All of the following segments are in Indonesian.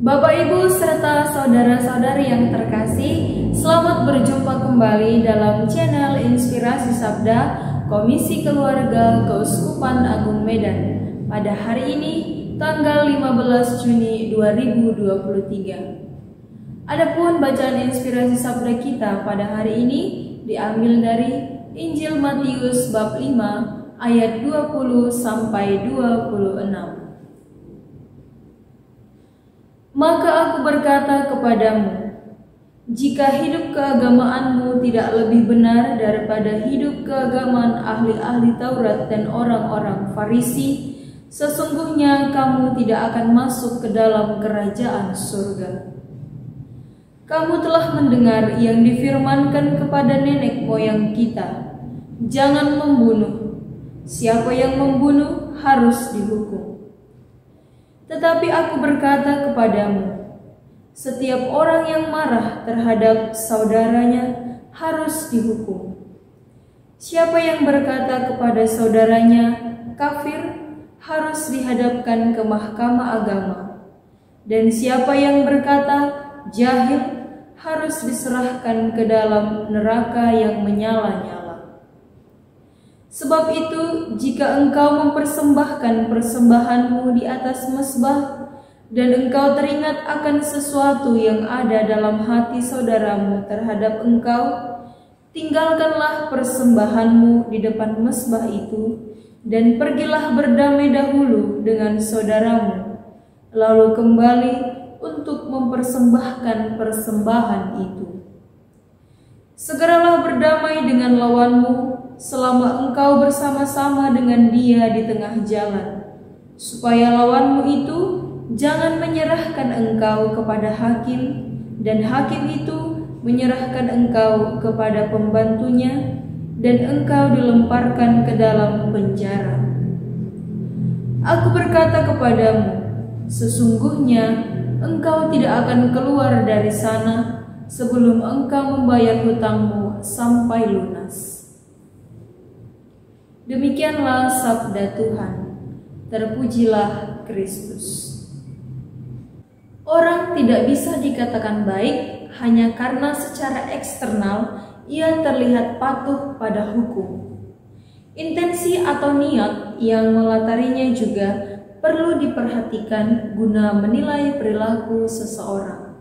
Bapak, Ibu, serta saudara-saudari yang terkasih, selamat berjumpa kembali dalam channel Inspirasi Sabda Komisi Keluarga Keuskupan Agung Medan pada hari ini, tanggal 15 Juni 2023. Adapun bacaan Inspirasi Sabda kita pada hari ini diambil dari Injil Matius bab 5 ayat 20 sampai 26. Maka aku berkata kepadamu, jika hidup keagamaanmu tidak lebih benar daripada hidup keagamaan ahli-ahli Taurat dan orang-orang Farisi, sesungguhnya kamu tidak akan masuk ke dalam kerajaan surga. Kamu telah mendengar yang difirmankan kepada nenek moyang kita, jangan membunuh. Siapa yang membunuh harus dihukum. Tetapi aku berkata kepadamu, setiap orang yang marah terhadap saudaranya harus dihukum. Siapa yang berkata kepada saudaranya kafir harus dihadapkan ke mahkamah agama. Dan siapa yang berkata jahil harus diserahkan ke dalam neraka yang menyala-nyala. Sebab itu, jika engkau mempersembahkan persembahanmu di atas mezbah, dan engkau teringat akan sesuatu yang ada dalam hati saudaramu terhadap engkau, tinggalkanlah persembahanmu di depan mezbah itu, dan pergilah berdamai dahulu dengan saudaramu, lalu kembali untuk mempersembahkan persembahan itu. Segeralah berdamai dengan lawanmu, selama engkau bersama-sama dengan dia di tengah jalan, supaya lawanmu itu jangan menyerahkan engkau kepada hakim, dan hakim itu menyerahkan engkau kepada pembantunya, dan engkau dilemparkan ke dalam penjara. Aku berkata kepadamu, sesungguhnya engkau tidak akan keluar dari sana sebelum engkau membayar hutangmu sampai lunas. Demikianlah sabda Tuhan. Terpujilah Kristus. Orang tidak bisa dikatakan baik hanya karena secara eksternal ia terlihat patuh pada hukum. Intensi atau niat yang melatarinya juga perlu diperhatikan guna menilai perilaku seseorang.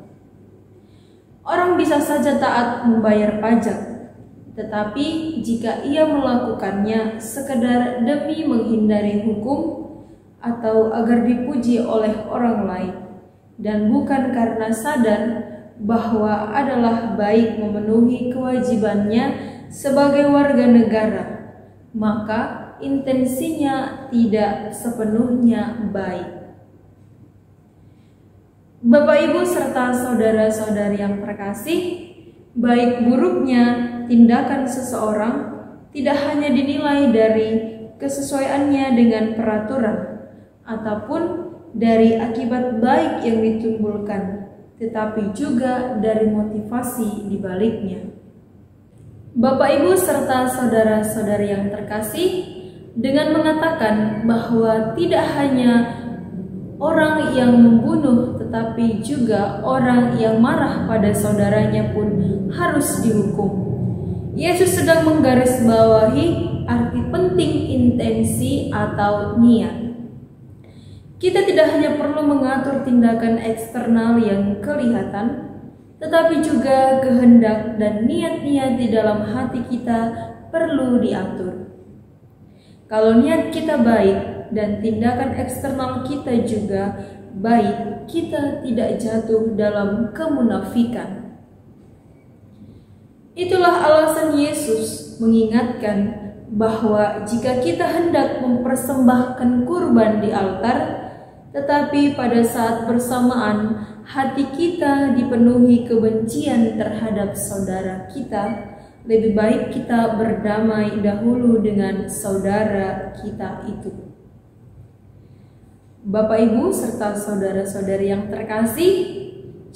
Orang bisa saja taat membayar pajak, tetapi jika ia melakukannya sekedar demi menghindari hukum atau agar dipuji oleh orang lain, dan bukan karena sadar bahwa adalah baik memenuhi kewajibannya sebagai warga negara, maka intensinya tidak sepenuhnya baik. Bapak, Ibu, serta saudara-saudari yang terkasih, baik buruknya tindakan seseorang tidak hanya dinilai dari kesesuaiannya dengan peraturan ataupun dari akibat baik yang ditimbulkan, tetapi juga dari motivasi di baliknya. Bapak, Ibu, serta saudara-saudari yang terkasih, dengan mengatakan bahwa tidak hanya orang yang membunuh, tetapi juga orang yang marah pada saudaranya pun harus dihukum. Yesus sedang menggarisbawahi arti penting intensi atau niat. Kita tidak hanya perlu mengatur tindakan eksternal yang kelihatan, tetapi juga kehendak dan niat-niat di dalam hati kita perlu diatur. Kalau niat kita baik dan tindakan eksternal kita juga baik, kita tidak jatuh dalam kemunafikan. Itulah alasan Yesus mengingatkan bahwa jika kita hendak mempersembahkan kurban di altar, tetapi pada saat bersamaan hati kita dipenuhi kebencian terhadap saudara kita, lebih baik kita berdamai dahulu dengan saudara kita itu. Bapak, Ibu, serta saudara-saudari yang terkasih,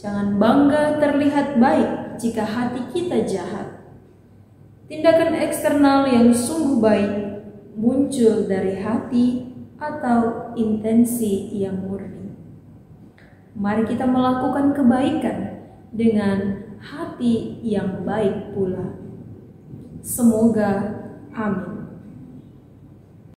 jangan bangga terlihat baik jika hati kita jahat. Tindakan eksternal yang sungguh baik muncul dari hati atau intensi yang murni. Mari kita melakukan kebaikan dengan hati yang baik pula. Semoga amin.